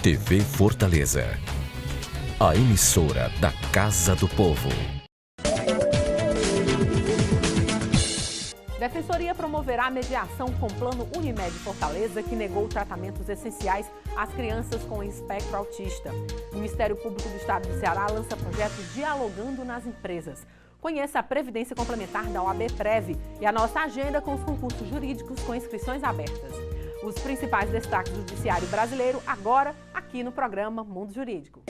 TV Fortaleza, a emissora da Casa do Povo. Defensoria promoverá mediação com Plano Unimed Fortaleza, que negou tratamentos essenciais às crianças com espectro autista. O Ministério Público do Estado do Ceará lança projeto Dialogando nas Empresas. Conheça a Previdência Complementar da OAB Prev e a nossa agenda com os concursos jurídicos com inscrições abertas. Os principais destaques do judiciário brasileiro agora aqui no programa Mundo Jurídico.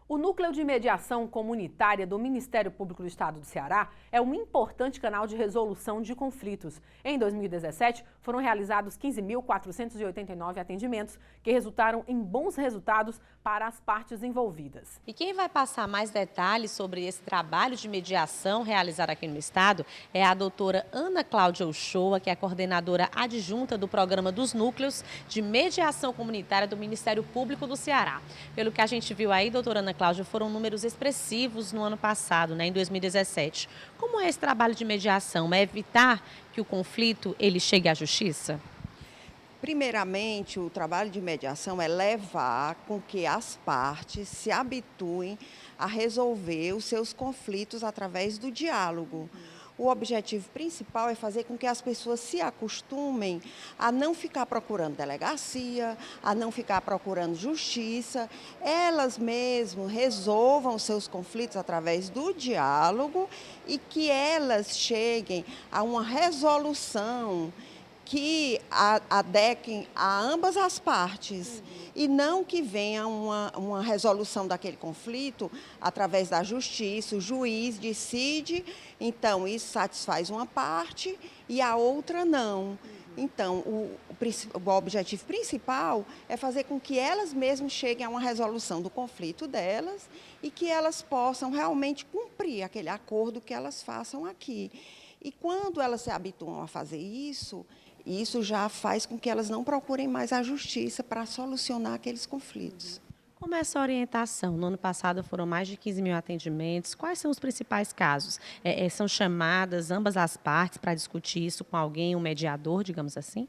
O Núcleo de Mediação Comunitária do Ministério Público do Estado do Ceará é um importante canal de resolução de conflitos. Em 2017, foram realizados 15.489 atendimentos, que resultaram em bons resultados para as partes envolvidas. E quem vai passar mais detalhes sobre esse trabalho de mediação realizado aqui no Estado é a doutora Ana Cláudia Uchoa, que é a coordenadora adjunta do Programa dos Núcleos de Mediação Comunitária do Ministério Público do Ceará. Pelo que a gente viu aí, doutora Ana Cláudia, foram números expressivos no ano passado, em 2017. Como é esse trabalho de mediação? É evitar que o conflito ele chegue à justiça? Primeiramente, o trabalho de mediação é levar com que as partes se habituem a resolver os seus conflitos através do diálogo. O objetivo principal é fazer com que as pessoas se acostumem a não ficar procurando delegacia, a não ficar procurando justiça. Elas mesmas resolvam os seus conflitos através do diálogo e que elas cheguem a uma resolução que adequem a ambas as partes e não que venha uma resolução daquele conflito através da justiça, o juiz decide, então isso satisfaz uma parte e a outra não. Então, o objetivo principal é fazer com que elas mesmas cheguem a uma resolução do conflito delas e que elas possam realmente cumprir aquele acordo que elas façam aqui. E quando elas se habituam a fazer isso já faz com que elas não procurem mais a justiça para solucionar aqueles conflitos. Como é essa orientação? No ano passado foram mais de 15 mil atendimentos. Quais são os principais casos? São chamadas ambas as partes para discutir isso com alguém, um mediador, digamos assim?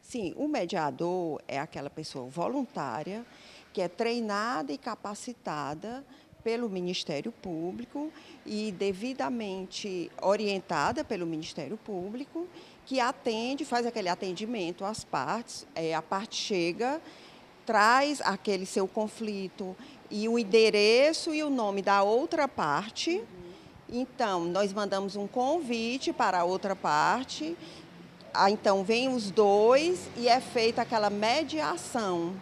Sim, o mediador é aquela pessoa voluntária que é treinada e capacitada pelo Ministério Público e devidamente orientada pelo Ministério Público, que atende, faz aquele atendimento às partes, a parte chega, traz aquele seu conflito e o endereço e o nome da outra parte. Então, nós mandamos um convite para a outra parte, então vem os dois e é feita aquela mediação.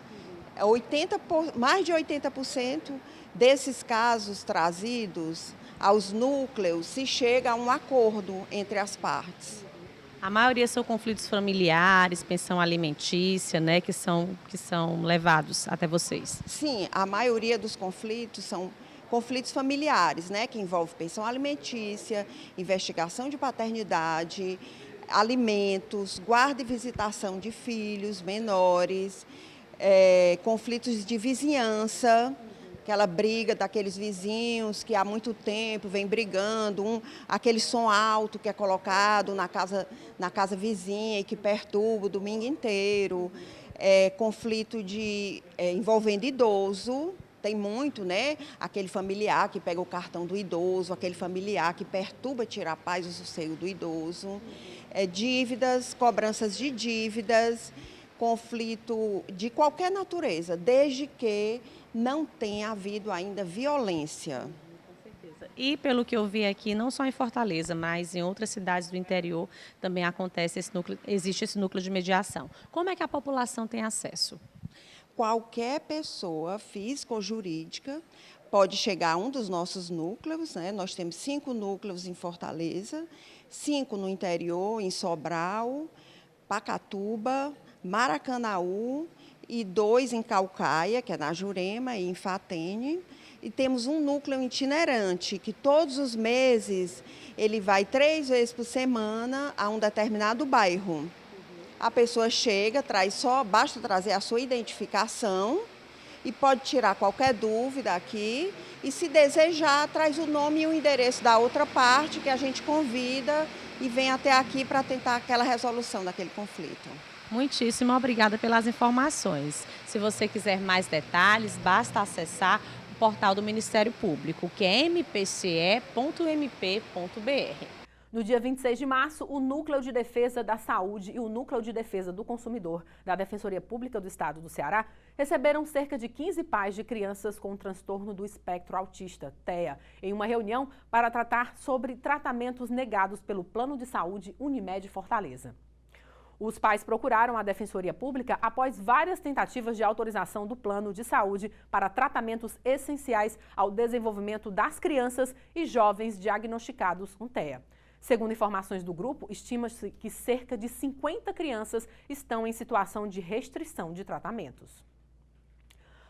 Mais de 80% desses casos trazidos aos núcleos se chega a um acordo entre as partes. A maioria são conflitos familiares, pensão alimentícia, que são levados até vocês. Sim, a maioria dos conflitos são conflitos familiares, que envolvem pensão alimentícia, investigação de paternidade, alimentos, guarda e visitação de filhos menores, conflitos de vizinhança, aquela briga daqueles vizinhos que há muito tempo vem brigando, aquele som alto que é colocado na casa vizinha e que perturba o domingo inteiro, conflito envolvendo idoso, tem muito, aquele familiar que pega o cartão do idoso, aquele familiar que perturba tirar a paz do sossego do idoso, dívidas, cobranças de dívidas, conflito de qualquer natureza, desde que não tenha havido ainda violência. Com certeza. E pelo que eu vi aqui, não só em Fortaleza, mas em outras cidades do interior também existe esse núcleo de mediação. Como é que a população tem acesso? Qualquer pessoa física ou jurídica pode chegar a um dos nossos núcleos, Nós temos 5 núcleos em Fortaleza, 5 no interior, em Sobral, Pacatuba, Maracanaú e 2 em Caucaia, que é na Jurema, e em Fatene. E temos um núcleo itinerante, que todos os meses ele vai 3 vezes por semana a um determinado bairro. A pessoa chega, basta trazer a sua identificação e pode tirar qualquer dúvida aqui. E se desejar, traz o nome e o endereço da outra parte, que a gente convida e vem até aqui para tentar aquela resolução daquele conflito. Muitíssimo obrigada pelas informações. Se você quiser mais detalhes, basta acessar o portal do Ministério Público, que é mpce.mp.br. No dia 26 de março, o Núcleo de Defesa da Saúde e o Núcleo de Defesa do Consumidor da Defensoria Pública do Estado do Ceará receberam cerca de 15 pais de crianças com transtorno do espectro autista, TEA, em uma reunião para tratar sobre tratamentos negados pelo Plano de Saúde Unimed Fortaleza. Os pais procuraram a Defensoria Pública após várias tentativas de autorização do plano de saúde para tratamentos essenciais ao desenvolvimento das crianças e jovens diagnosticados com TEA. Segundo informações do grupo, estima-se que cerca de 50 crianças estão em situação de restrição de tratamentos.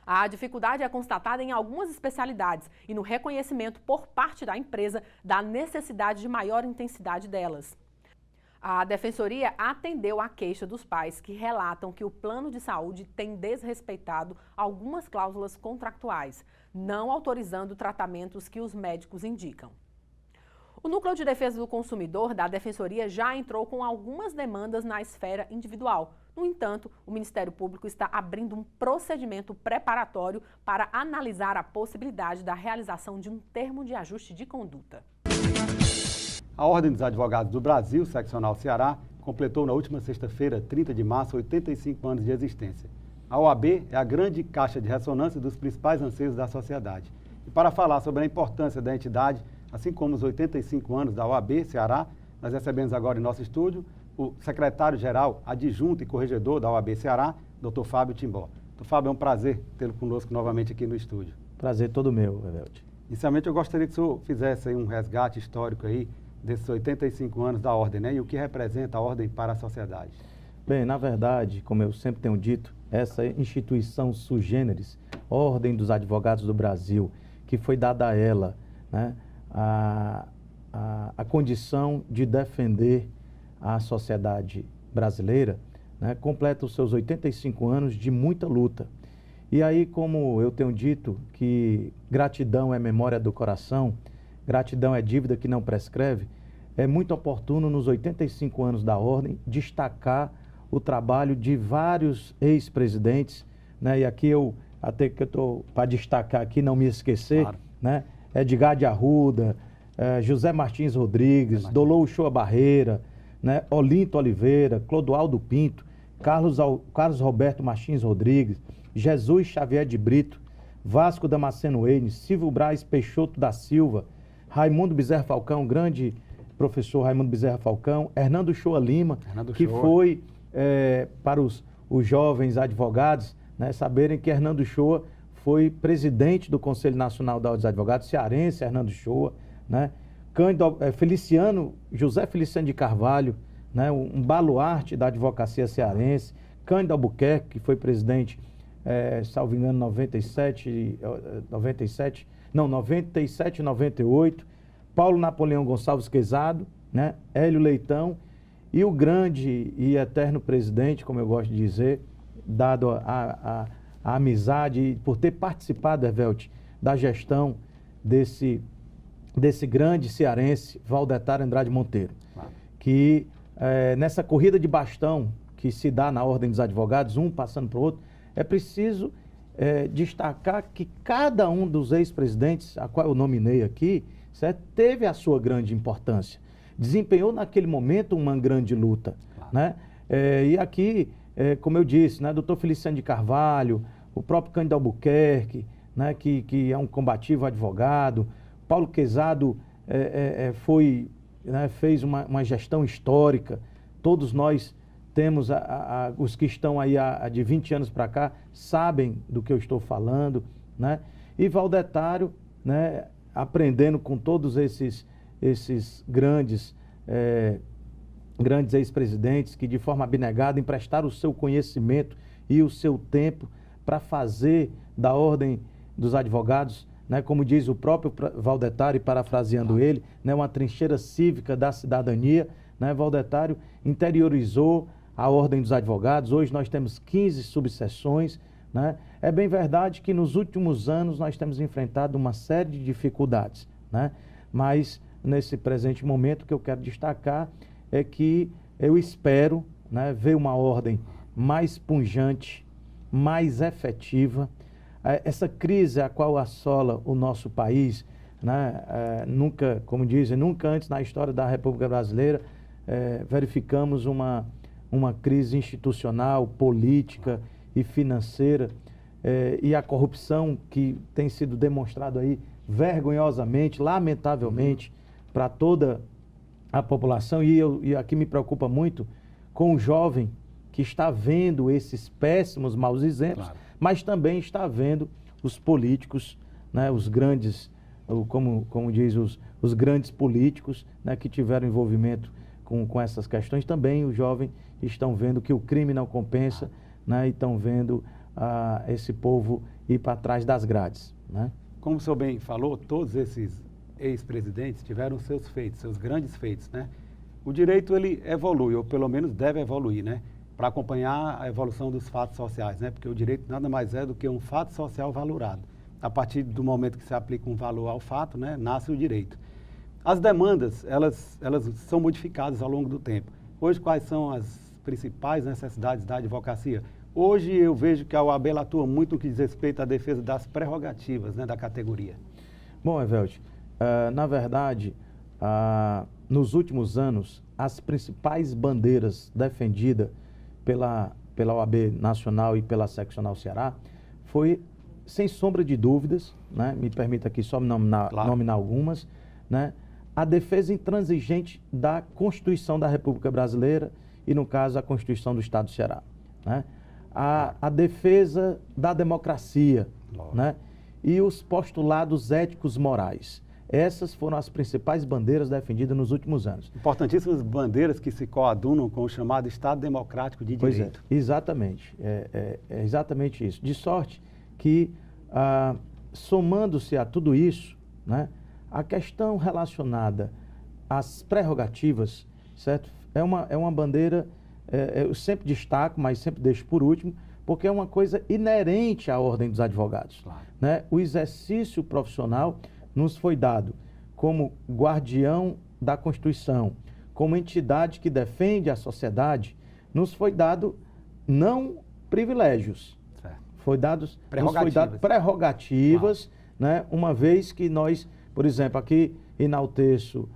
A dificuldade é constatada em algumas especialidades e no reconhecimento por parte da empresa da necessidade de maior intensidade delas. A Defensoria atendeu à queixa dos pais que relatam que o plano de saúde tem desrespeitado algumas cláusulas contratuais, não autorizando tratamentos que os médicos indicam. O Núcleo de Defesa do Consumidor da Defensoria já entrou com algumas demandas na esfera individual. No entanto, o Ministério Público está abrindo um procedimento preparatório para analisar a possibilidade da realização de um termo de ajuste de conduta. A Ordem dos Advogados do Brasil, seccional Ceará, completou na última sexta-feira, 30 de março, 85 anos de existência. A OAB é a grande caixa de ressonância dos principais anseios da sociedade. E para falar sobre a importância da entidade, assim como os 85 anos da OAB Ceará, nós recebemos agora em nosso estúdio o secretário-geral, adjunto e corregedor da OAB Ceará, Dr. Fábio Timbó. Dr. Fábio, é um prazer tê-lo conosco novamente aqui no estúdio. Prazer todo meu, Evelti. Inicialmente, eu gostaria que o senhor fizesse aí um resgate histórico aí desses 85 anos da Ordem, né? E o que representa a Ordem para a sociedade. Bem, na verdade, como eu sempre tenho dito, essa instituição sui generis, Ordem dos Advogados do Brasil, que foi dada a ela, né, a condição de defender a sociedade brasileira, né, completa os seus 85 anos de muita luta. E aí, como eu tenho dito, que gratidão é memória do coração, gratidão é dívida que não prescreve, é muito oportuno nos 85 anos da Ordem destacar o trabalho de vários ex-presidentes, né? E aqui eu, até que eu estou para destacar aqui, não me esquecer, claro, né? Edgar de Arruda, José Martins Rodrigues, Dolor Uchoa Barreira, né? Olinto Oliveira, Clodoaldo Pinto, Carlos Roberto Martins Rodrigues, Jesus Xavier de Brito, Vasco Damasceno Enes, Silvio Braz Peixoto da Silva, Raimundo Bezerra Falcão, grande professor Raimundo Bezerra Falcão, Hernando Shoa Lima, que foi para os jovens advogados, né, saberem que Hernando Shoa foi presidente do Conselho Nacional da Ordem dos Advogados, cearense, Hernando Shoa, né, José Feliciano de Carvalho, né, um baluarte da advocacia cearense, Cândido Albuquerque, que foi presidente, salvo engano, 97 e 98, Paulo Napoleão Gonçalves Quezado, né, Hélio Leitão e o grande e eterno presidente, como eu gosto de dizer, dado a amizade, por ter participado, Evelte, da gestão desse grande cearense, Valdetário Andrade Monteiro, que nessa corrida de bastão que se dá na Ordem dos Advogados, um passando para o outro, é preciso destacar que cada um dos ex-presidentes, a qual eu nominei aqui, certo, teve a sua grande importância, desempenhou naquele momento uma grande luta, claro, né? E aqui, como eu disse, né, doutor Feliciano de Carvalho, o próprio Cândido Albuquerque, né, que é um combativo advogado, Paulo Quezado fez uma gestão histórica, todos nós temos, os que estão aí de 20 anos para cá, sabem do que eu estou falando, né? E Valdetário, né, aprendendo com todos esses grandes ex-presidentes que de forma abnegada emprestaram o seu conhecimento e o seu tempo para fazer da Ordem dos Advogados, né, como diz o próprio Valdetário, parafraseando ele, né, uma trincheira cívica da cidadania, né? Valdetário interiorizou a Ordem dos Advogados. Hoje nós temos 15 subseções, né? É bem verdade que nos últimos anos nós temos enfrentado uma série de dificuldades, né? Mas nesse presente momento, o que eu quero destacar é que eu espero, né, ver uma ordem mais pungente, mais efetiva. Essa crise a qual assola o nosso país, né, nunca, como dizem, nunca antes na história da República Brasileira verificamos uma crise institucional, política e financeira, e a corrupção que tem sido demonstrado aí vergonhosamente, lamentavelmente, para toda a população. E aqui me preocupa muito com o jovem que está vendo esses péssimos, maus exemplos, claro, mas também está vendo os políticos, né, os grandes, como diz, os grandes políticos, né, que tiveram envolvimento com essas questões. Também os jovens estão vendo que o crime não compensa, né, e estão vendo esse povo ir para trás das grades, né? Como o senhor bem falou, todos esses ex-presidentes tiveram seus feitos, seus grandes feitos, né? O direito, ele evolui, ou pelo menos deve evoluir, né? Para acompanhar a evolução dos fatos sociais, né? Porque o direito nada mais é do que um fato social valorado. A partir do momento que se aplica um valor ao fato, né, nasce o direito. As demandas, elas são modificadas ao longo do tempo. Hoje, quais são as principais necessidades da advocacia? Hoje eu vejo que a OAB atua muito no que diz respeito à defesa das prerrogativas, né, da categoria. Bom, Evelti, na verdade, nos últimos anos, as principais bandeiras defendidas pela OAB Nacional e pela Seccional Ceará foi, sem sombra de dúvidas, né, me permita aqui só nominar algumas, né, a defesa intransigente da Constituição da República Brasileira e, no caso, a Constituição do Estado do Ceará, né? A defesa da democracia, né, e os postulados éticos morais. Essas foram as principais bandeiras defendidas nos últimos anos. Importantíssimas bandeiras que se coadunam com o chamado Estado Democrático de Direito. Pois é, exatamente. É exatamente isso. De sorte que, somando-se a tudo isso, né, a questão relacionada às prerrogativas, certo? É uma bandeira, eu sempre destaco, mas sempre deixo por último, porque é uma coisa inerente à ordem dos advogados. Claro. Né? O exercício profissional nos foi dado como guardião da Constituição, como entidade que defende a sociedade, nos foi dado não privilégios, foi dado prerrogativas, claro, né? Uma vez que nós, por exemplo, aqui enalteço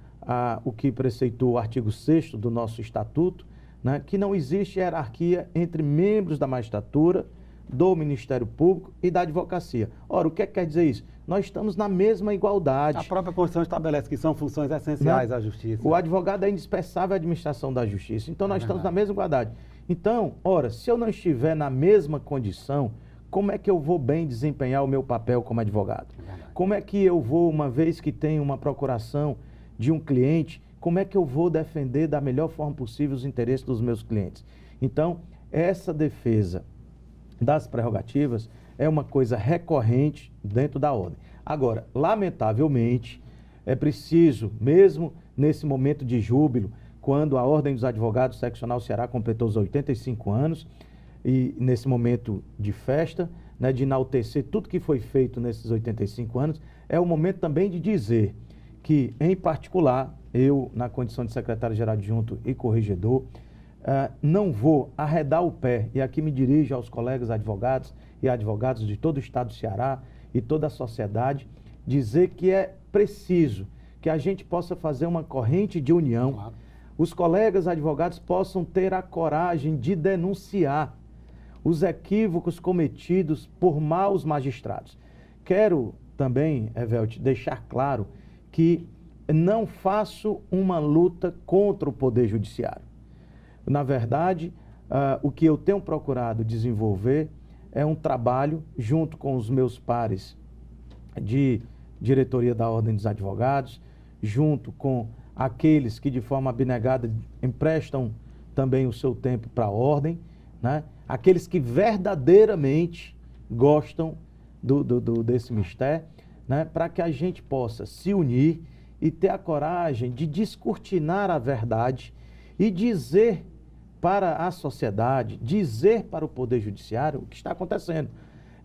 o que preceitou o artigo 6º do nosso Estatuto, né, que não existe hierarquia entre membros da magistratura, do Ministério Público e da advocacia. Ora, o que quer dizer isso? Nós estamos na mesma igualdade. A própria Constituição estabelece que são funções essenciais, né, à justiça. O advogado é indispensável à administração da justiça. Então, nós estamos na mesma igualdade. Então, ora, se eu não estiver na mesma condição, como é que eu vou bem desempenhar o meu papel como advogado? Como é que eu vou, uma vez que tenho uma procuração de um cliente, como é que eu vou defender da melhor forma possível os interesses dos meus clientes? Então, essa defesa das prerrogativas é uma coisa recorrente dentro da ordem. Agora, lamentavelmente, é preciso, mesmo nesse momento de júbilo, quando a Ordem dos Advogados Seccional Ceará completou os 85 anos, e nesse momento de festa, né, de enaltecer tudo que foi feito nesses 85 anos, é o momento também de dizer que, em particular, eu, na condição de secretário-geral adjunto e corregedor, não vou arredar o pé, e aqui me dirijo aos colegas advogados e advogados de todo o estado do Ceará e toda a sociedade, dizer que é preciso que a gente possa fazer uma corrente de união, claro, os colegas advogados possam ter a coragem de denunciar os equívocos cometidos por maus magistrados. Quero também, Evelti, deixar claro que não faço uma luta contra o Poder Judiciário. Na verdade, o que eu tenho procurado desenvolver é um trabalho junto com os meus pares de diretoria da Ordem dos Advogados, junto com aqueles que de forma abnegada emprestam também o seu tempo para a Ordem, né? Aqueles que verdadeiramente gostam desse mistério, né? Para que a gente possa se unir e ter a coragem de descortinar a verdade e dizer para a sociedade, dizer para o Poder Judiciário o que está acontecendo.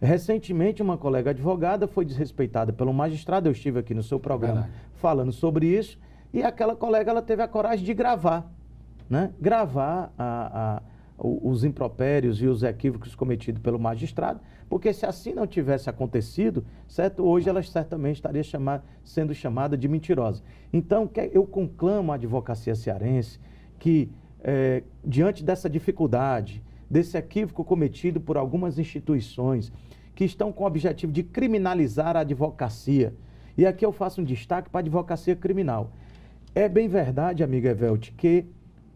Recentemente, uma colega advogada foi desrespeitada pelo magistrado, eu estive aqui no seu programa falando sobre isso, E aquela colega, ela teve a coragem de gravar, né? Gravar os impropérios e os equívocos cometidos pelo magistrado, porque se assim não tivesse acontecido, certo? Hoje ela certamente estaria sendo chamada de mentirosa. Então, eu conclamo a advocacia cearense que, diante dessa dificuldade, desse equívoco cometido por algumas instituições que estão com o objetivo de criminalizar a advocacia, e aqui eu faço um destaque para a advocacia criminal. É bem verdade, amiga Evelt, que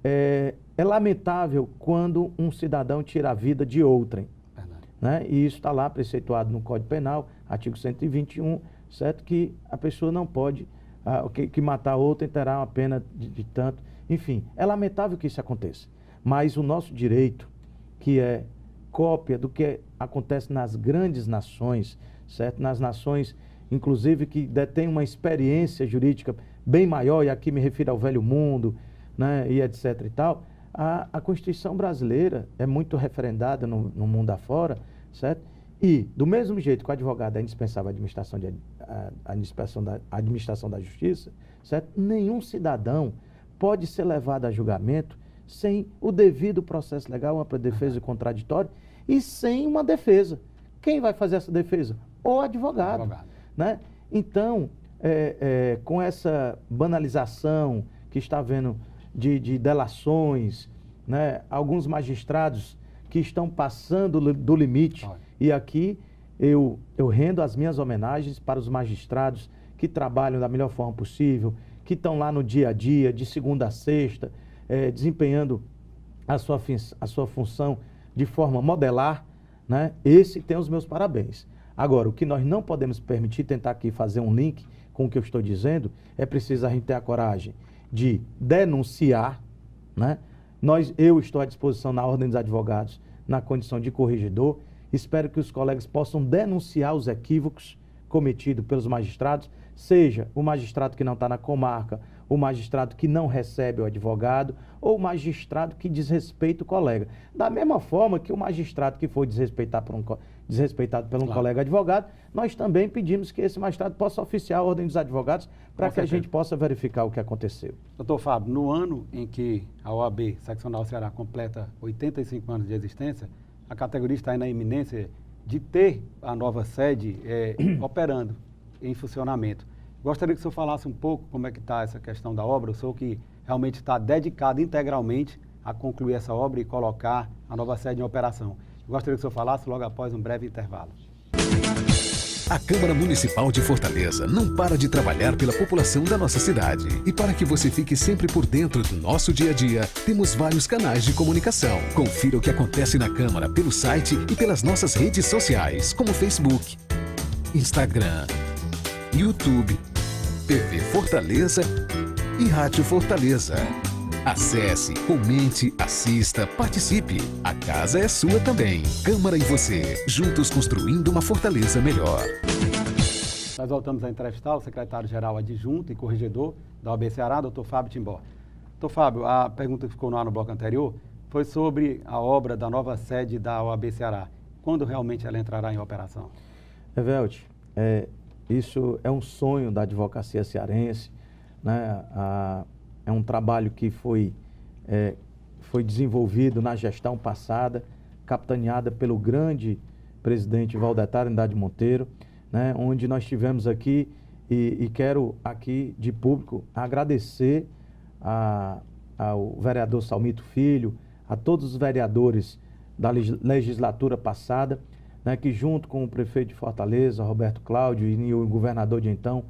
é lamentável quando um cidadão tira a vida de outrem. Né? E isso está lá preceituado no Código Penal, artigo 121, certo? Que a pessoa não pode, que matar outrem terá uma pena de tanto. Enfim, é lamentável que isso aconteça. Mas o nosso direito, que é cópia do que acontece nas grandes nações, certo? Nas nações, inclusive, que detêm uma experiência jurídica bem maior, e aqui me refiro ao Velho Mundo, né? E etc e tal, a Constituição brasileira é muito referendada no mundo afora, certo? E, do mesmo jeito que o advogado é indispensável à administração da justiça, certo? Nenhum cidadão pode ser levado a julgamento sem o devido processo legal, uma defesa contraditória, e sem uma defesa. Quem vai fazer essa defesa? O advogado. Né? Então, com essa banalização que está havendo de delações, né? Alguns magistrados que estão passando do limite, e aqui eu rendo as minhas homenagens para os magistrados que trabalham da melhor forma possível, que estão lá no dia a dia, de segunda a sexta, desempenhando a sua função de forma modelar, né? Esse tem os meus parabéns. Agora, o que nós não podemos permitir, tentar aqui fazer um link com o que eu estou dizendo, é preciso a gente ter a coragem de denunciar, né? Eu estou à disposição na Ordem dos Advogados, na condição de corregedor. Espero que os colegas possam denunciar os equívocos cometidos pelos magistrados, seja o magistrado que não está na comarca, o magistrado que não recebe o advogado, ou o magistrado que desrespeita o colega. Da mesma forma que o magistrado que foi desrespeitado por um colega advogado, nós também pedimos que esse magistrado possa oficiar a Ordem dos Advogados para que a gente possa verificar o que aconteceu. Doutor Fábio, no ano em que a OAB Seccional Ceará completa 85 anos de existência, a categoria está aí na iminência de ter a nova sede operando, em funcionamento. Gostaria que o senhor falasse um pouco como é que está essa questão da obra, o senhor que realmente está dedicado integralmente a concluir essa obra e colocar a nova sede em operação. Gostaria que o senhor falasse logo após um breve intervalo. A Câmara Municipal de Fortaleza não para de trabalhar pela população da nossa cidade. E para que você fique sempre por dentro do nosso dia a dia, temos vários canais de comunicação. Confira o que acontece na Câmara pelo site e pelas nossas redes sociais, como Facebook, Instagram, YouTube, TV Fortaleza e Rádio Fortaleza. Acesse, comente, assista, participe. A casa é sua também. Câmara e você, juntos construindo uma Fortaleza melhor. Nós voltamos a entrevistar o secretário-geral adjunto e corregedor da OAB Ceará, doutor Fábio Timbó. Doutor Fábio, a pergunta que ficou no ar no bloco anterior foi sobre a obra da nova sede da OAB Ceará. Quando realmente ela entrará em operação? Evelt, isso é um sonho da advocacia cearense, né? É um trabalho que foi desenvolvido na gestão passada, capitaneada pelo grande presidente Valdetar Andrade Monteiro, né? Onde nós tivemos aqui, e quero aqui de público agradecer ao vereador Salmito Filho, a todos os vereadores da legislatura passada, né, que junto com o prefeito de Fortaleza, Roberto Cláudio, e o governador de então,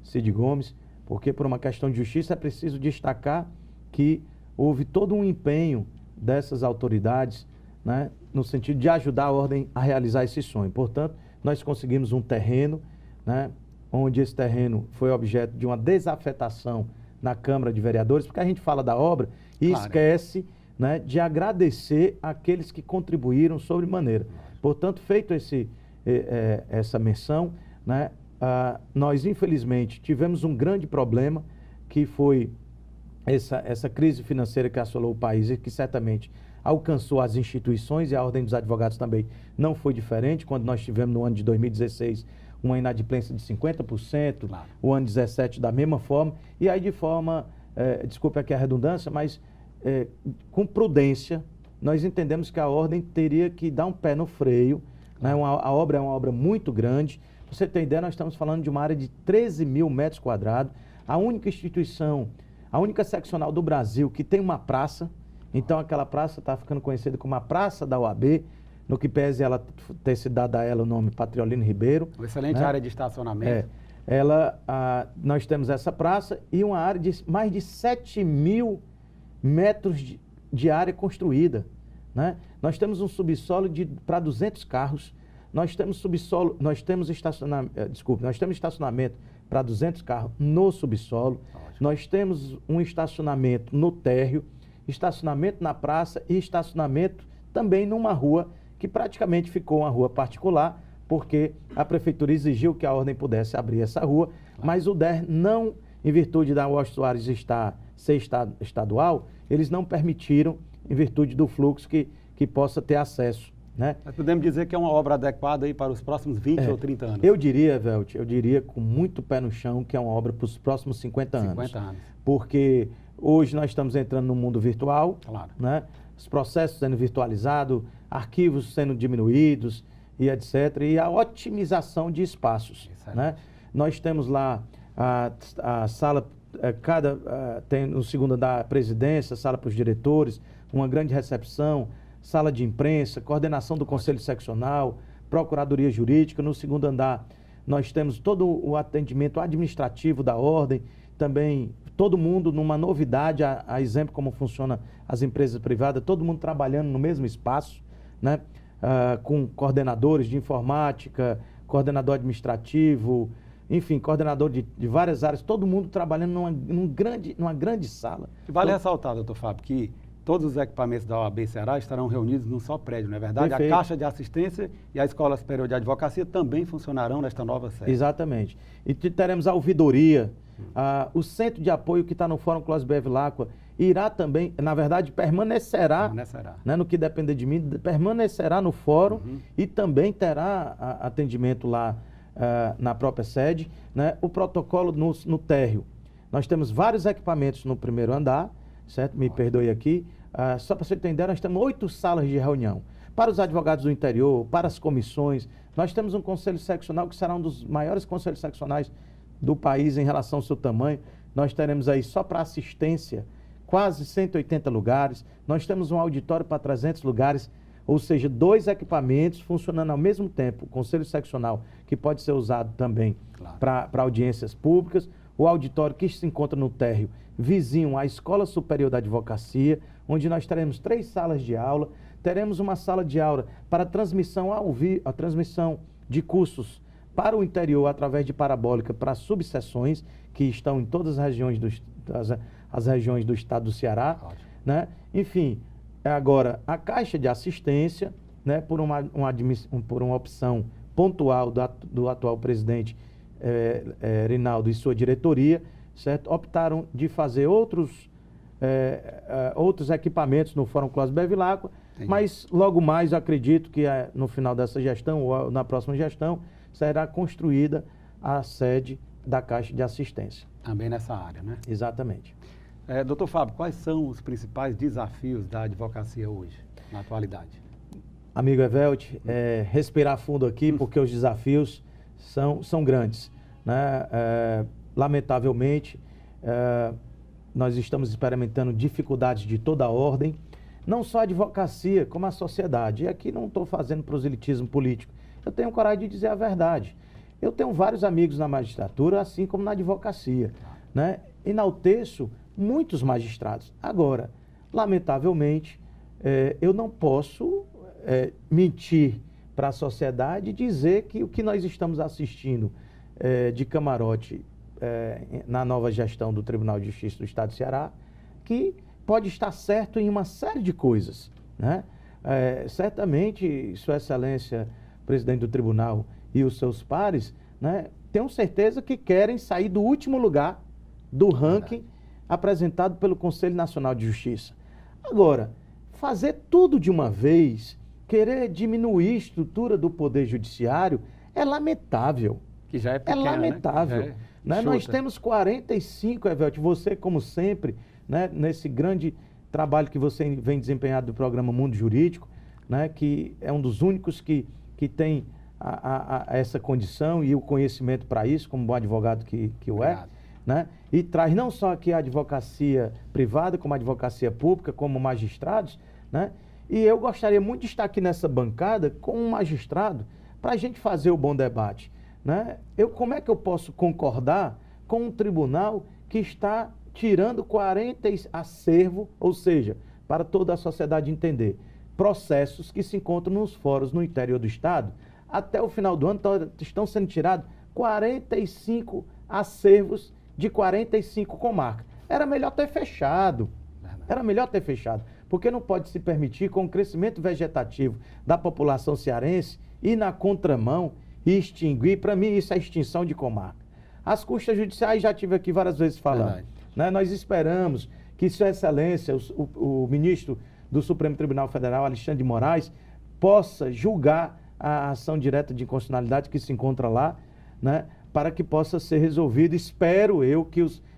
Cid Gomes, porque por uma questão de justiça é preciso destacar que houve todo um empenho dessas autoridades, né, no sentido de ajudar a ordem a realizar esse sonho. Portanto, nós conseguimos um terreno, né, onde esse terreno foi objeto de uma desafetação na Câmara de Vereadores, porque a gente fala da obra e esquece, né, de agradecer aqueles que contribuíram sobremaneira. Portanto, feito essa menção, né, nós infelizmente tivemos um grande problema, que foi essa crise financeira que assolou o país e que certamente alcançou as instituições, e a Ordem dos Advogados também não foi diferente, quando nós tivemos no ano de 2016 uma inadimplência de 50%, Claro. o ano 17 da mesma forma, e aí de forma, desculpe aqui a redundância, mas com prudência, nós entendemos que a ordem teria que dar um pé no freio, né? A obra é uma obra muito grande. Pra você ter ideia, nós estamos falando de uma área de 13 mil metros quadrados, a única instituição, a única seccional do Brasil que tem uma praça. Então aquela praça está ficando conhecida como a Praça da OAB, no que pese ela ter se dado a ela o nome Patriolino Ribeiro. Uma excelente né? área de estacionamento. Nós temos essa praça e uma área de mais de 7 mil metros de área construída, né? Nós temos um subsolo para 200 carros, nós temos estacionamento para 200 carros no subsolo, nós temos um estacionamento no térreo, estacionamento na praça e estacionamento também numa rua que praticamente ficou uma rua particular, porque a prefeitura exigiu que a ordem pudesse abrir essa rua, mas o DER não, em virtude da Washington Soares ser estadual, eles não permitiram, em virtude do fluxo, que possa ter acesso, né? Mas podemos dizer que é uma obra adequada aí para os próximos 20 ou 30 anos. Eu diria, Velt, com muito pé no chão, que é uma obra para os próximos 50 anos. 50 anos. Porque hoje nós estamos entrando no mundo virtual, Claro. né? Os processos sendo virtualizados, arquivos sendo diminuídos e etc. E a otimização de espaços, né? Nós temos lá a sala, tem no segundo andar a presidência, sala para os diretores, uma grande recepção, sala de imprensa, coordenação do conselho seccional, procuradoria jurídica. No segundo andar nós temos todo o atendimento administrativo da ordem, também todo mundo numa novidade, a exemplo como funciona as empresas privadas, todo mundo trabalhando no mesmo espaço, né? Com coordenadores de informática, coordenador administrativo, enfim, coordenador de várias áreas, todo mundo trabalhando numa grande sala. Vale ressaltar, doutor Fábio, que todos os equipamentos da OAB Ceará estarão reunidos num só prédio, não é verdade? Perfeito. A Caixa de Assistência e a Escola Superior de Advocacia também funcionarão nesta nova sede. Exatamente. E teremos a ouvidoria, o centro de apoio que está no Fórum Clóvis Bevilacqua irá também, na verdade, permanecerá. Né, no que depender de mim, permanecerá no fórum e também terá atendimento lá na própria sede, né? O protocolo no térreo. Nós temos vários equipamentos no primeiro andar, certo? Me perdoe aqui. Só para você entender, nós temos 8 salas de reunião. Para os advogados do interior, para as comissões, nós temos um conselho seccional que será um dos maiores conselhos seccionais do país em relação ao seu tamanho. Nós teremos aí só para assistência quase 180 lugares, nós temos um auditório para 300 lugares, ou seja, 2 equipamentos funcionando ao mesmo tempo, o conselho seccional, que pode ser usado também para audiências públicas, o auditório que se encontra no térreo, vizinho à Escola Superior da Advocacia, onde nós teremos 3 salas de aula, teremos uma sala de aula para transmissão a transmissão de cursos para o interior através de parabólica para subseções que estão em todas as regiões as regiões do estado do Ceará, né? Enfim, agora a Caixa de Assistência, né, por uma opção pontual do atual presidente Rinaldo e sua diretoria, certo? Optaram de fazer outros equipamentos no Fórum Clóvis Bevilacqua, mas logo mais eu acredito que no final dessa gestão ou na próxima gestão será construída a sede da Caixa de Assistência. Também nessa área, né? Exatamente. Doutor Fábio, quais são os principais desafios da advocacia hoje, na atualidade? Amigo Evelt, respirar fundo aqui, porque os desafios são grandes, né? Lamentavelmente, nós estamos experimentando dificuldades de toda a ordem, não só a advocacia, como a sociedade. E aqui não estou fazendo proselitismo político, eu tenho coragem de dizer a verdade. Eu tenho vários amigos na magistratura, assim como na advocacia, né? Enalteço muitos magistrados. Agora, lamentavelmente, eu não posso mentir para a sociedade e dizer que o que nós estamos assistindo de camarote na nova gestão do Tribunal de Justiça do Estado do Ceará, que pode estar certo em uma série de coisas, né? Certamente, Sua Excelência, presidente do Tribunal, e os seus pares, né, tenho certeza que querem sair do último lugar do ranking apresentado pelo Conselho Nacional de Justiça. Agora, fazer tudo de uma vez, querer diminuir a estrutura do Poder Judiciário, é lamentável. Que já é pequeno, é lamentável. Né? Né? Nós temos 45, Evelto, você, como sempre, né, nesse grande trabalho que você vem desempenhado do programa Mundo Jurídico, né, que é um dos únicos que tem essa condição e o conhecimento para isso, como bom advogado que o é, né? E traz não só aqui a advocacia privada, como a advocacia pública, como magistrados, né? E eu gostaria muito de estar aqui nessa bancada com um magistrado para a gente fazer o bom debate, né? Como é que eu posso concordar com um tribunal que está tirando 40 acervo, ou seja, para toda a sociedade entender, processos que se encontram nos fóruns no interior do Estado, até o final do ano estão sendo tirados 45 acervos de 45 comarcas. Era melhor ter fechado. Porque não pode se permitir, com o crescimento vegetativo da população cearense, ir na contramão e extinguir. Para mim, isso é extinção de comarca. As custas judiciais, já tive aqui várias vezes falando. Né? Nós esperamos que Sua Excelência, o ministro do Supremo Tribunal Federal, Alexandre de Moraes, possa julgar a ação direta de inconstitucionalidade que se encontra lá, né? Para que possa ser resolvido. Espero eu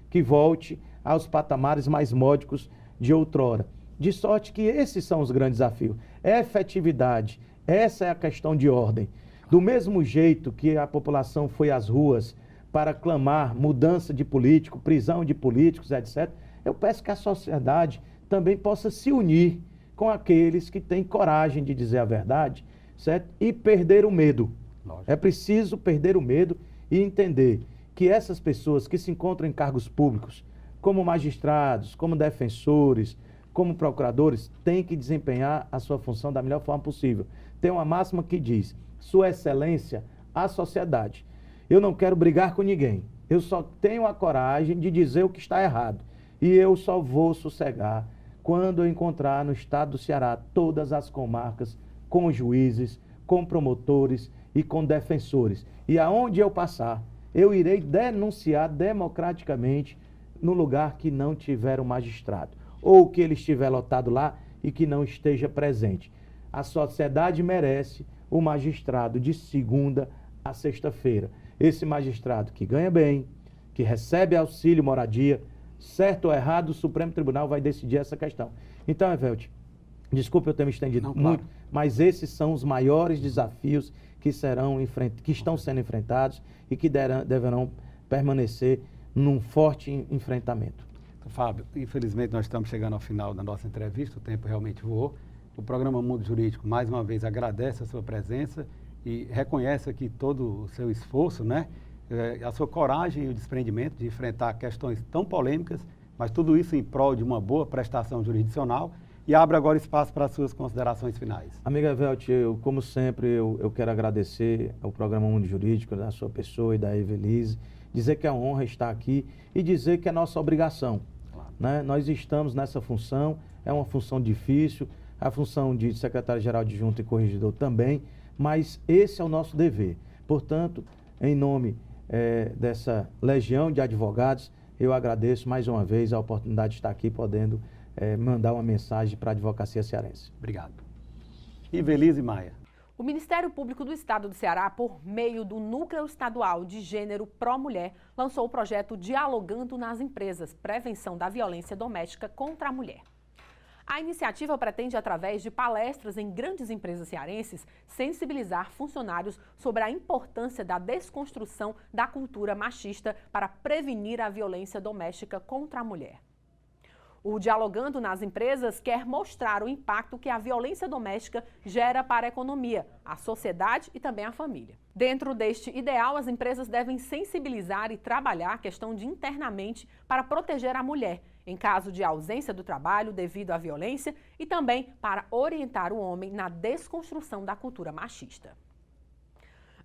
que volte aos patamares mais módicos de outrora. De sorte que esses são os grandes desafios. É efetividade, essa é a questão de ordem. Do mesmo jeito que a população foi às ruas para clamar mudança de político, prisão de políticos, etc., eu peço que a sociedade também possa se unir com aqueles que têm coragem de dizer a verdade, certo? E perder o medo. Lógico. É preciso perder o medo e entender que essas pessoas que se encontram em cargos públicos, como magistrados, como defensores, como procuradores, têm que desempenhar a sua função da melhor forma possível. Tem uma máxima que diz: Sua Excelência, a sociedade. Eu não quero brigar com ninguém. Eu só tenho a coragem de dizer o que está errado. E eu só vou sossegar quando eu encontrar no estado do Ceará todas as comarcas com juízes, com promotores e com defensores. E aonde eu passar, eu irei denunciar democraticamente no lugar que não tiver um magistrado, ou que ele estiver lotado lá e que não esteja presente. A sociedade merece o magistrado de segunda a sexta-feira. Esse magistrado que ganha bem, que recebe auxílio moradia, certo ou errado, o Supremo Tribunal vai decidir essa questão. Então, Evelto, desculpe eu ter me estendido muito, mas esses são os maiores desafios que estão sendo enfrentados e que deverão permanecer num forte enfrentamento. Fábio, infelizmente nós estamos chegando ao final da nossa entrevista, o tempo realmente voou. O programa Mundo Jurídico, mais uma vez, agradece a sua presença e reconhece aqui todo o seu esforço, né? A sua coragem e o desprendimento de enfrentar questões tão polêmicas, mas tudo isso em prol de uma boa prestação jurisdicional. E abre agora espaço para as suas considerações finais. Amiga Evelto, como sempre, eu quero agradecer ao programa Mundo Jurídico, da sua pessoa e da Evelise, dizer que é uma honra estar aqui e dizer que é nossa obrigação. Claro. Né? Nós estamos nessa função, é uma função difícil, a função de secretário-geral adjunto e corregedor também, mas esse é o nosso dever. Portanto, em nome dessa legião de advogados, eu agradeço mais uma vez a oportunidade de estar aqui podendo mandar uma mensagem para a advocacia cearense. Obrigado. Evelise Maia. O Ministério Público do Estado do Ceará, por meio do Núcleo Estadual de Gênero Pró-Mulher, lançou o projeto Dialogando nas Empresas, Prevenção da Violência Doméstica contra a Mulher. A iniciativa pretende, através de palestras em grandes empresas cearenses, sensibilizar funcionários sobre a importância da desconstrução da cultura machista para prevenir a violência doméstica contra a mulher. O Dialogando nas Empresas quer mostrar o impacto que a violência doméstica gera para a economia, a sociedade e também a família. Dentro deste ideal, as empresas devem sensibilizar e trabalhar a questão de internamente para proteger a mulher, em caso de ausência do trabalho devido à violência, e também para orientar o homem na desconstrução da cultura machista.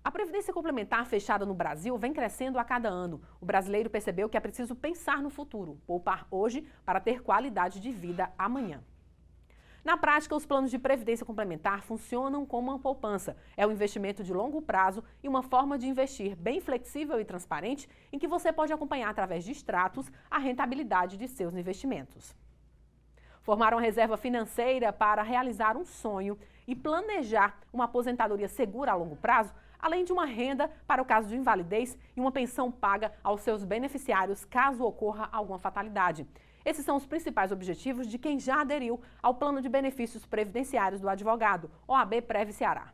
A Previdência Complementar fechada no Brasil vem crescendo a cada ano. O brasileiro percebeu que é preciso pensar no futuro, poupar hoje para ter qualidade de vida amanhã. Na prática, os planos de Previdência Complementar funcionam como uma poupança. É um investimento de longo prazo e uma forma de investir bem flexível e transparente, em que você pode acompanhar através de extratos a rentabilidade de seus investimentos. Formar uma reserva financeira para realizar um sonho e planejar uma aposentadoria segura a longo prazo além de uma renda para o caso de invalidez e uma pensão paga aos seus beneficiários caso ocorra alguma fatalidade. Esses são os principais objetivos de quem já aderiu ao Plano de Benefícios Previdenciários do Advogado, OAB Prev Ceará.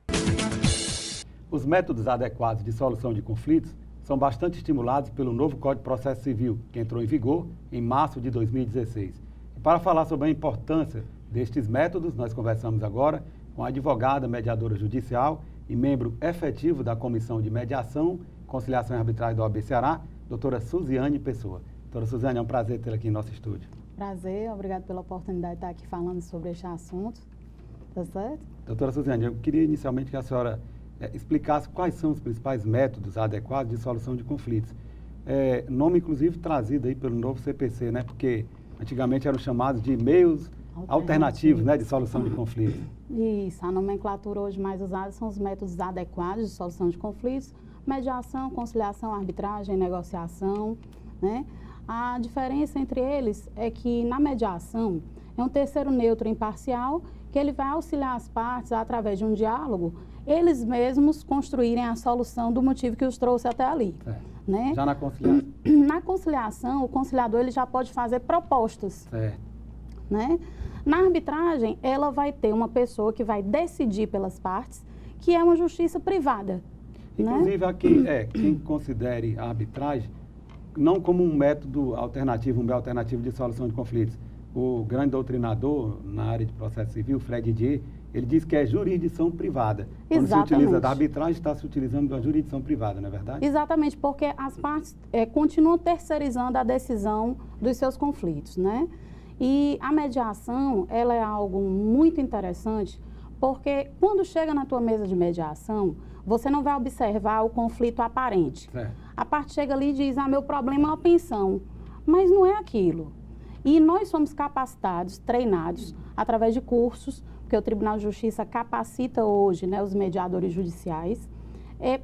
Os métodos adequados de solução de conflitos são bastante estimulados pelo novo Código de Processo Civil, que entrou em vigor em março de 2016. E para falar sobre a importância destes métodos, nós conversamos agora com a advogada mediadora judicial e membro efetivo da Comissão de Mediação, Conciliação e Arbitragem da OAB Ceará, doutora Suziane Pessoa. Doutora Suziane, é um prazer tê-la aqui em nosso estúdio. Prazer, obrigado pela oportunidade de estar aqui falando sobre este assunto. Tá certo? Doutora Suziane, eu queria inicialmente que a senhora explicasse quais são os principais métodos adequados de solução de conflitos. Nome, inclusive, trazido aí pelo novo CPC, né? Porque antigamente eram chamados de meios alternativos, né, de solução de conflitos. Isso, a nomenclatura hoje mais usada são os métodos adequados de solução de conflitos, mediação, conciliação, arbitragem, negociação, né? A diferença entre eles é que na mediação é um terceiro neutro imparcial que ele vai auxiliar as partes através de um diálogo, eles mesmos construírem a solução do motivo que os trouxe até ali. Né? Já na conciliação? Na conciliação, o conciliador ele já pode fazer propostas. Né? Na arbitragem, ela vai ter uma pessoa que vai decidir pelas partes, que é uma justiça privada. Inclusive, né? Aqui, quem considere a arbitragem não como um método alternativo, um meio alternativo de solução de conflitos. O grande doutrinador na área de processo civil, Fred Dier, ele diz que é jurisdição privada. Quando se utiliza da arbitragem, está se utilizando da jurisdição privada, não é verdade? Exatamente, porque as partes continuam terceirizando a decisão dos seus conflitos, né? E a mediação, ela é algo muito interessante, porque quando chega na tua mesa de mediação, você não vai observar o conflito aparente. A parte chega ali e diz, meu problema é uma pensão, mas não é aquilo. E nós somos capacitados, treinados, através de cursos, porque o Tribunal de Justiça capacita hoje, né, os mediadores judiciais,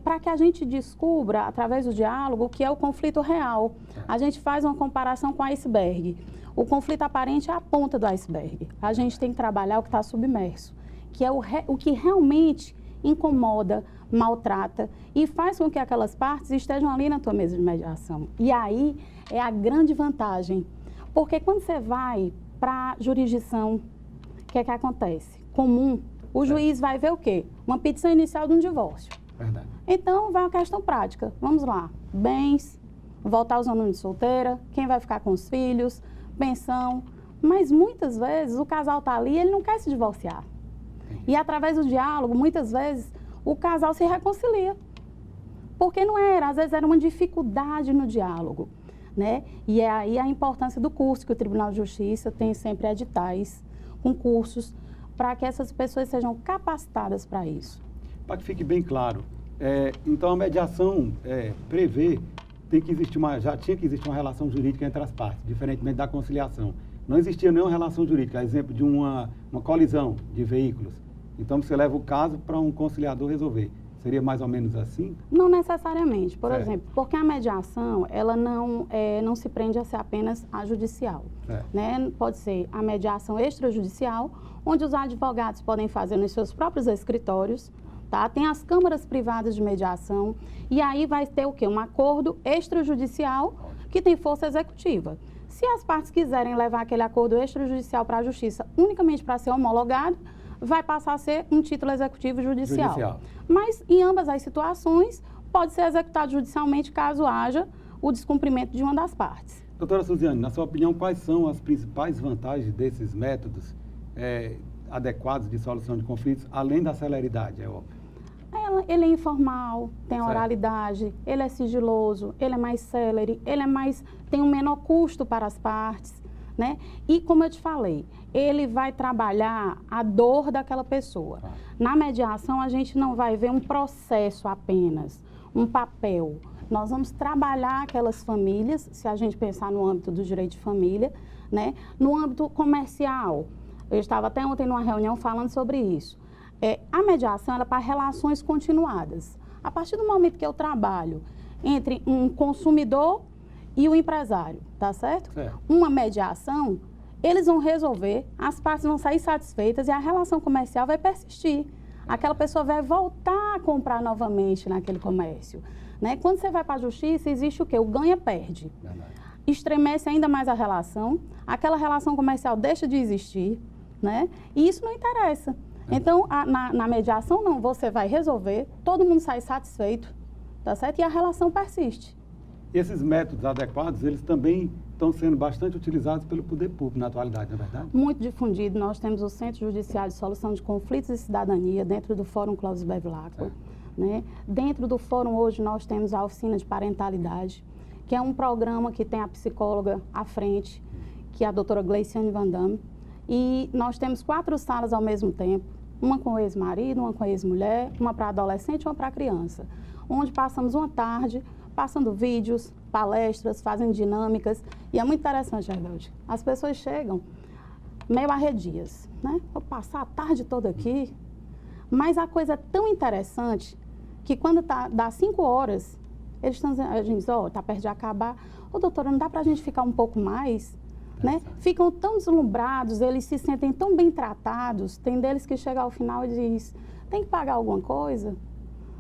para que a gente descubra, através do diálogo, o que é o conflito real. A gente faz uma comparação com o iceberg. O conflito aparente é a ponta do iceberg. A gente tem que trabalhar o que está submerso, que é o que realmente incomoda, maltrata e faz com que aquelas partes estejam ali na tua mesa de mediação. E aí é a grande vantagem. Porque quando você vai para a jurisdição, o que é que acontece? Comum, o juiz vai ver o quê? Uma petição inicial de um divórcio. Verdade. Então, vai uma questão prática. Vamos lá. Bens, voltar aos anos de solteira, quem vai ficar com os filhos, pensão. Mas, muitas vezes, o casal está ali e ele não quer se divorciar. E, através do diálogo, muitas vezes, o casal se reconcilia. Porque não era, às vezes, era uma dificuldade no diálogo. Né? E é aí a importância do curso, que o Tribunal de Justiça tem sempre editais, com cursos, para que essas pessoas sejam capacitadas para isso. Para que fique bem claro, então a mediação prevê, já tinha que existir uma relação jurídica entre as partes, diferentemente da conciliação. Não existia nenhuma relação jurídica, exemplo de uma colisão de veículos. Então você leva o caso para um conciliador resolver. Seria mais ou menos assim? Não necessariamente, por exemplo, porque a mediação, ela não se prende a ser apenas a judicial. Né? Pode ser a mediação extrajudicial, onde os advogados podem fazer nos seus próprios escritórios, tá? Tem as câmaras privadas de mediação, e aí vai ter o quê? Um acordo extrajudicial que tem força executiva. Se as partes quiserem levar aquele acordo extrajudicial para a justiça unicamente para ser homologado, vai passar a ser um título executivo judicial. Mas, em ambas as situações, pode ser executado judicialmente caso haja o descumprimento de uma das partes. Doutora Suziane, na sua opinião, quais são as principais vantagens desses métodos adequados de solução de conflitos, além da celeridade, é óbvio? Ele é informal, tem oralidade, ele é sigiloso, ele é mais célere, tem um menor custo para as partes. Né? E, como eu te falei, ele vai trabalhar a dor daquela pessoa. Na mediação, a gente não vai ver um processo apenas, um papel. Nós vamos trabalhar aquelas famílias, se a gente pensar no âmbito do direito de família, né? No âmbito comercial. Eu estava até ontem numa reunião falando sobre isso. A mediação é para relações continuadas. A partir do momento que eu trabalho entre um consumidor e o empresário, tá certo? Uma mediação, eles vão resolver, as partes vão sair satisfeitas e a relação comercial vai persistir. aquela pessoa vai voltar a comprar novamente naquele comércio, né? Quando você vai para a justiça, existe o quê? O ganha-perde. Estremece ainda mais a relação, aquela relação comercial deixa de existir, né? E isso não interessa. Então, na mediação, não, você vai resolver, todo mundo sai satisfeito, tá certo? E a relação persiste. Esses métodos adequados, eles também estão sendo bastante utilizados pelo poder público na atualidade, não é verdade? Muito difundido. Nós temos o Centro Judiciário de Solução de Conflitos e Cidadania dentro do Fórum Clóvis Bevilacqua, né? Dentro do fórum hoje nós temos a Oficina de Parentalidade, que é um programa que tem a psicóloga à frente, que é a doutora Gleiciane Van Damme, e nós temos 4 salas ao mesmo tempo, uma com o ex-marido, uma com a ex-mulher, uma para adolescente e uma para criança, onde passamos uma tarde passando vídeos, palestras, fazendo dinâmicas, e é muito interessante, Rebelde. As pessoas chegam meio arredias, né? Vou passar a tarde toda aqui, mas a coisa é tão interessante que quando dá 5 horas, eles estão dizendo, a gente diz, está perto de acabar, doutora, não dá para a gente ficar um pouco mais? Né? Ficam tão deslumbrados, eles se sentem tão bem tratados, tem deles que chega ao final e diz, tem que pagar alguma coisa?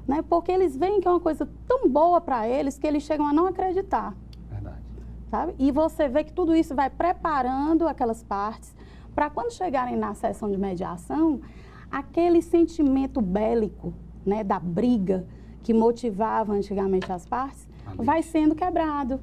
Né? Porque eles veem que é uma coisa tão boa para eles que eles chegam a não acreditar. Verdade. Sabe? E você vê que tudo isso vai preparando aquelas partes para quando chegarem na sessão de mediação, aquele sentimento bélico, né, da briga que motivava antigamente as partes, vai sendo quebrado.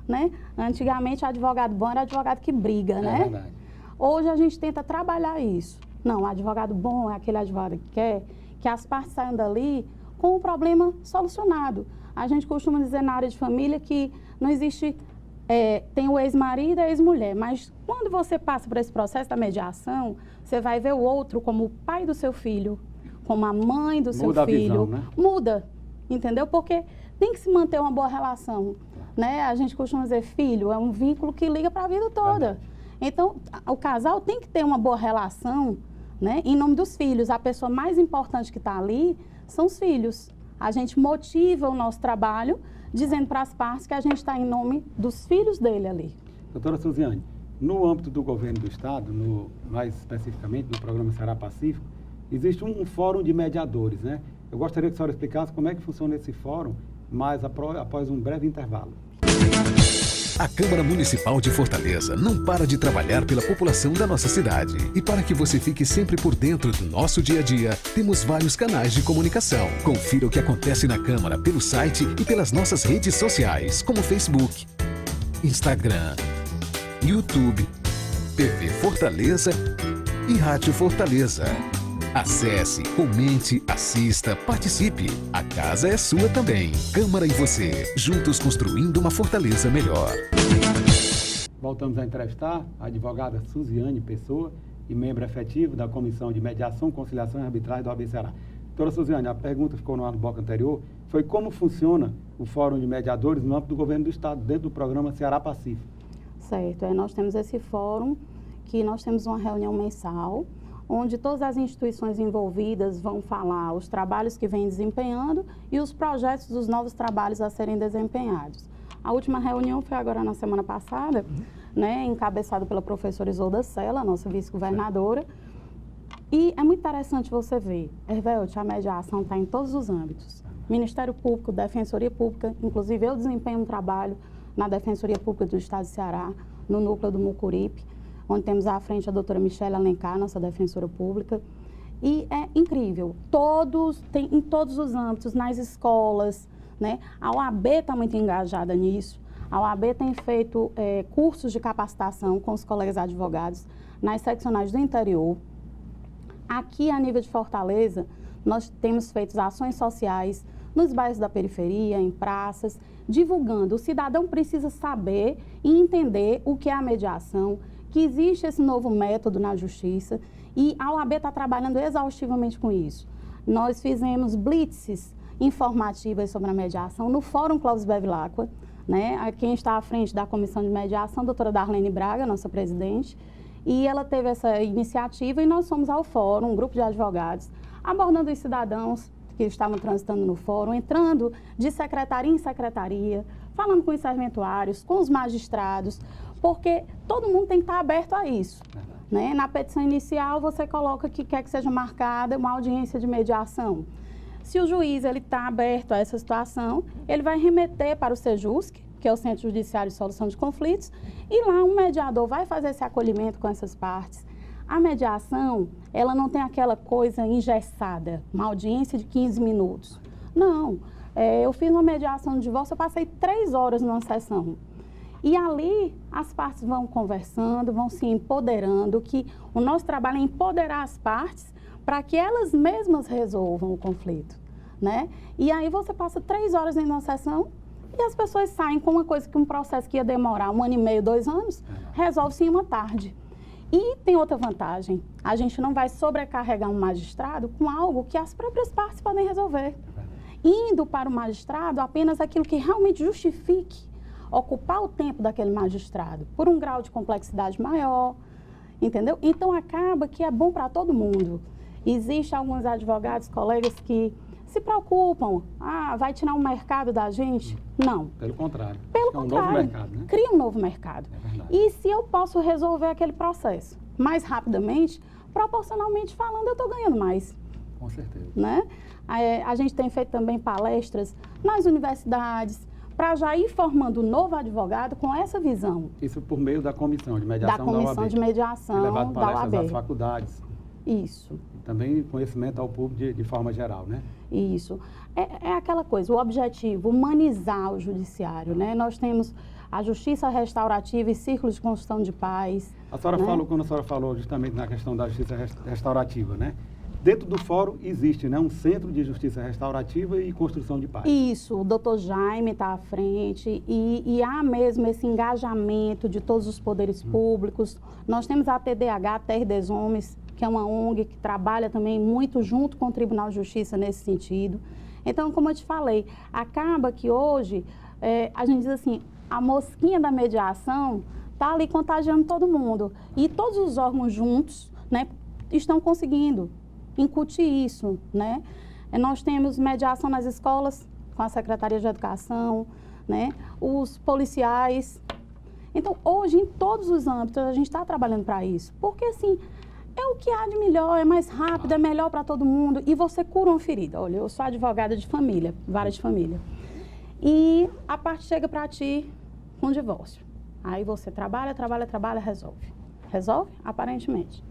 Né? Antigamente, advogado bom era advogado que briga, né? Verdade. Hoje a gente tenta trabalhar isso. Não, advogado bom é aquele advogado que quer que as partes saiam dali com o problema solucionado. A gente costuma dizer na área de família que não existe, tem o ex-marido e a ex-mulher, mas quando você passa por esse processo da mediação, você vai ver o outro como o pai do seu filho, como a mãe do seu filho. A visão, né? Muda, entendeu? Porque tem que se manter uma boa relação. Né? A gente costuma dizer, filho é um vínculo que liga para a vida toda. Então, o casal tem que ter uma boa relação, né? Em nome dos filhos. A pessoa mais importante que está ali são os filhos. A gente motiva o nosso trabalho dizendo para as partes que a gente está em nome dos filhos dele ali. Doutora Suziane, no âmbito do governo do Estado, mais especificamente no programa Ceará Pacífico, existe um fórum de mediadores, né? Eu gostaria que a senhora explicasse como é que funciona esse fórum, mas após um breve intervalo. A Câmara Municipal de Fortaleza não para de trabalhar pela população da nossa cidade. E para que você fique sempre por dentro do nosso dia a dia, temos vários canais de comunicação. Confira o que acontece na Câmara pelo site e pelas nossas redes sociais, como Facebook, Instagram, YouTube, TV Fortaleza e Rádio Fortaleza. Acesse, comente, assista, participe. A casa é sua também. Câmara e você, juntos construindo uma Fortaleza melhor. Voltamos a entrevistar a advogada Suziane Pessoa e membro efetivo da Comissão de Mediação, Conciliação e Arbitragem do OAB Ceará. Doutora Suziane, a pergunta ficou no bloco anterior, foi como funciona o Fórum de Mediadores no âmbito do Governo do Estado, dentro do programa Ceará Pacífico. Certo, nós temos esse fórum, que nós temos uma reunião mensal, onde todas as instituições envolvidas vão falar os trabalhos que vêm desempenhando e os projetos dos novos trabalhos a serem desempenhados. A última reunião foi agora na semana passada, né, encabeçada pela professora Isolda Sela, nossa vice-governadora. E é muito interessante você ver, Hervelde, a mediação está em todos os âmbitos. Ministério Público, Defensoria Pública, inclusive eu desempenho um trabalho na Defensoria Pública do Estado de Ceará, no núcleo do Mucuripe, onde temos à frente a doutora Michele Alencar, nossa defensora pública. E é incrível, em todos os âmbitos, nas escolas, né? A OAB está muito engajada nisso. A OAB tem feito cursos de capacitação com os colegas advogados nas seccionais do interior. Aqui, a nível de Fortaleza, nós temos feito ações sociais nos bairros da periferia, em praças, divulgando. O cidadão precisa saber e entender o que é a mediação, que existe esse novo método na justiça e a OAB está trabalhando exaustivamente com isso. Nós fizemos blitzes informativas sobre a mediação no Fórum Clóvis Bevilacqua, né? Quem está à frente da Comissão de Mediação, a doutora Darlene Braga, nossa presidente, e ela teve essa iniciativa e nós fomos ao fórum, um grupo de advogados, abordando os cidadãos que estavam transitando no fórum, entrando de secretaria em secretaria, falando com os serventuários, com os magistrados, porque todo mundo tem que estar aberto a isso. né? Na petição inicial, você coloca que quer que seja marcada uma audiência de mediação. Se o juiz está aberto a essa situação, ele vai remeter para o Sejusc, que é o Centro Judiciário de Solução de Conflitos, e lá um mediador vai fazer esse acolhimento com essas partes. A mediação, ela não tem aquela coisa engessada, uma audiência de 15 minutos. Não, eu fiz uma mediação de divórcio, eu passei 3 horas numa sessão. E ali as partes vão conversando, vão se empoderando, que o nosso trabalho é empoderar as partes para que elas mesmas resolvam o conflito, né? E aí você passa 3 horas em uma sessão e as pessoas saem com uma coisa que um processo que ia demorar 1 ano e meio, 2 anos, resolve-se em uma tarde. E tem outra vantagem, a gente não vai sobrecarregar um magistrado com algo que as próprias partes podem resolver. Indo para o magistrado apenas aquilo que realmente justifique ocupar o tempo daquele magistrado, por um grau de complexidade maior, entendeu? Então acaba que é bom para todo mundo. Existem alguns advogados, colegas que se preocupam, vai tirar um mercado da gente? Não. Pelo contrário. Pelo contrário. Um novo mercado, né? Cria um novo mercado. E se eu posso resolver aquele processo mais rapidamente, proporcionalmente falando, eu estou ganhando mais. Com certeza. Né? A gente tem feito também palestras nas universidades, para já ir formando um novo advogado com essa visão. Isso por meio da comissão de mediação da OAB. Da comissão de mediação levado da palestras OAB. às faculdades. Isso. Também conhecimento ao público de forma geral, né? Isso. É aquela coisa, o objetivo, humanizar o judiciário, né? Nós temos a justiça restaurativa e círculos de construção de paz. A senhora né? falou, quando a senhora falou justamente na questão da justiça restaurativa, né? Dentro do fórum existe, né, um centro de justiça restaurativa e construção de paz. Isso, o doutor Jaime está à frente e há mesmo esse engajamento de todos os poderes públicos. Nós temos a TDH, Terra dos Homens, que é uma ONG que trabalha também muito junto com o Tribunal de Justiça nesse sentido. Então, como eu te falei, acaba que hoje a gente diz assim, a mosquinha da mediação está ali contagiando todo mundo. E todos os órgãos juntos, né, estão conseguindo incutir isso, né? Nós temos mediação nas escolas, com a Secretaria de Educação, né? Os policiais. Então, hoje, em todos os âmbitos, a gente está trabalhando para isso. Porque, assim, é o que há de melhor, é mais rápido, é melhor para todo mundo. E você cura uma ferida. Olha, eu sou advogada de família, vara de família. E a parte chega para ti com divórcio. Aí você trabalha, resolve. Resolve? Aparentemente.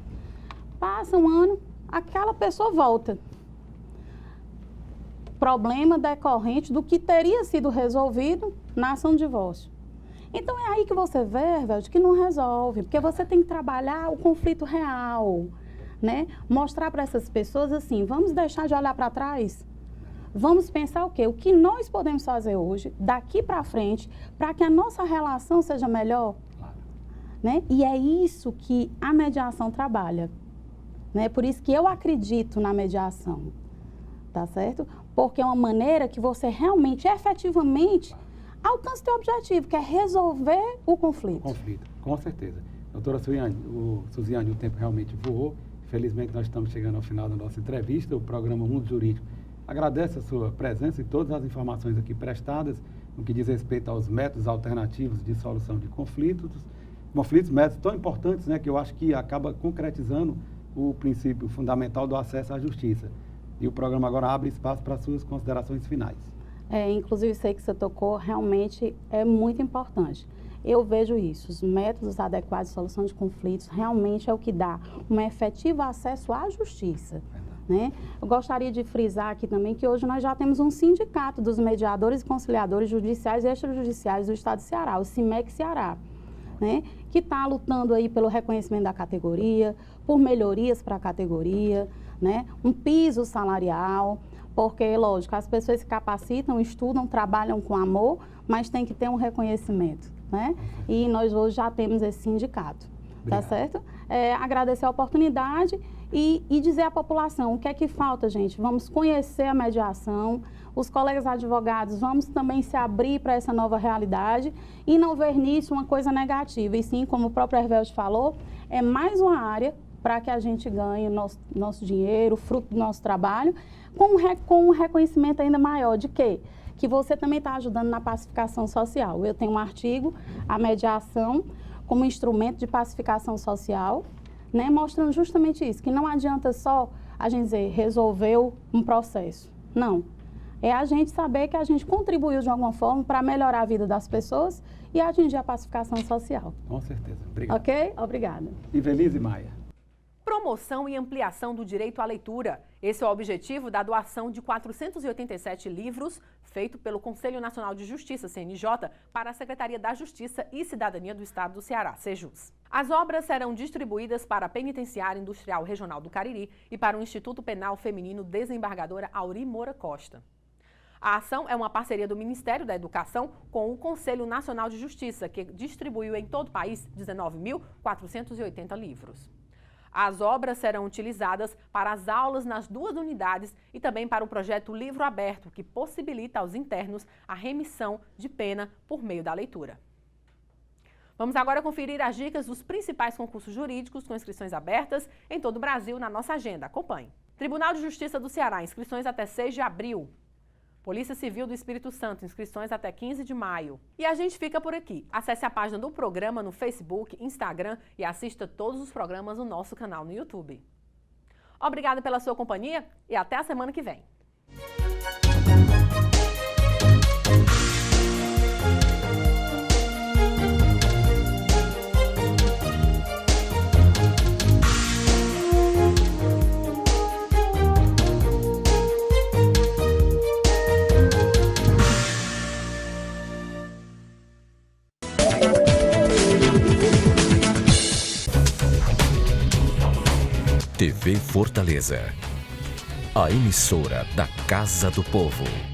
Passa um ano, aquela pessoa volta. Problema decorrente do que teria sido resolvido na ação de divórcio. Então é aí que você vê, Hervelto, que não resolve, porque você tem que trabalhar o conflito real, né? Mostrar para essas pessoas assim, vamos deixar de olhar para trás, vamos pensar o quê? O que nós podemos fazer hoje, daqui para frente, para que a nossa relação seja melhor, né? E é isso que a mediação trabalha. Né? Por isso que eu acredito na mediação, tá certo? Porque é uma maneira que você realmente, efetivamente, alcance o seu objetivo, que é resolver o conflito. O conflito, com certeza. Doutora Suziane, o tempo realmente voou. Felizmente, nós estamos chegando ao final da nossa entrevista. O programa Mundo Jurídico agradece a sua presença e todas as informações aqui prestadas no que diz respeito aos métodos alternativos de solução de conflitos, métodos tão importantes, né, que eu acho que acaba concretizando o princípio fundamental do acesso à justiça. E o programa agora abre espaço para suas considerações finais. Inclusive, isso aí que você tocou realmente é muito importante. Eu vejo isso, os métodos adequados de solução de conflitos realmente é o que dá um efetivo acesso à justiça. Né? Eu gostaria de frisar aqui também que hoje nós já temos um sindicato dos mediadores e conciliadores judiciais e extrajudiciais do Estado do Ceará, o CIMEC Ceará. Né, que está lutando aí pelo reconhecimento da categoria, por melhorias para a categoria, né, um piso salarial, porque, lógico, as pessoas se capacitam, estudam, trabalham com amor, mas tem que ter um reconhecimento, né? E nós hoje já temos esse sindicato, tá certo? Agradecer a oportunidade e dizer à população o que é que falta, gente. Vamos conhecer a mediação, os colegas advogados, vamos também se abrir para essa nova realidade e não ver nisso uma coisa negativa. E sim, como o próprio Hervelto falou, é mais uma área para que a gente ganhe o nosso dinheiro, fruto do nosso trabalho, com um reconhecimento ainda maior de quê? Que você também está ajudando na pacificação social. Eu tenho um artigo, a mediação como instrumento de pacificação social, né, mostrando justamente isso, que não adianta só a gente dizer resolveu um processo. Não. É a gente saber que a gente contribuiu de alguma forma para melhorar a vida das pessoas e atingir a pacificação social. Com certeza. Obrigado. Ok? Obrigada. Ivelise Maia. Promoção e ampliação do direito à leitura. Esse é o objetivo da doação de 487 livros feito pelo Conselho Nacional de Justiça, CNJ, para a Secretaria da Justiça e Cidadania do Estado do Ceará, Sejus. As obras serão distribuídas para a Penitenciária Industrial Regional do Cariri e para o Instituto Penal Feminino Desembargadora Auri Moura Costa. A ação é uma parceria do Ministério da Educação com o Conselho Nacional de Justiça, que distribuiu em todo o país 19.480 livros. As obras serão utilizadas para as aulas nas 2 unidades e também para o projeto Livro Aberto, que possibilita aos internos a remissão de pena por meio da leitura. Vamos agora conferir as dicas dos principais concursos jurídicos com inscrições abertas em todo o Brasil na nossa agenda. Acompanhe. Tribunal de Justiça do Ceará, inscrições até 6 de abril. Polícia Civil do Espírito Santo, inscrições até 15 de maio. E a gente fica por aqui. Acesse a página do programa no Facebook, Instagram e assista todos os programas no nosso canal no YouTube. Obrigada pela sua companhia e até a semana que vem. TV Fortaleza, a emissora da Casa do Povo.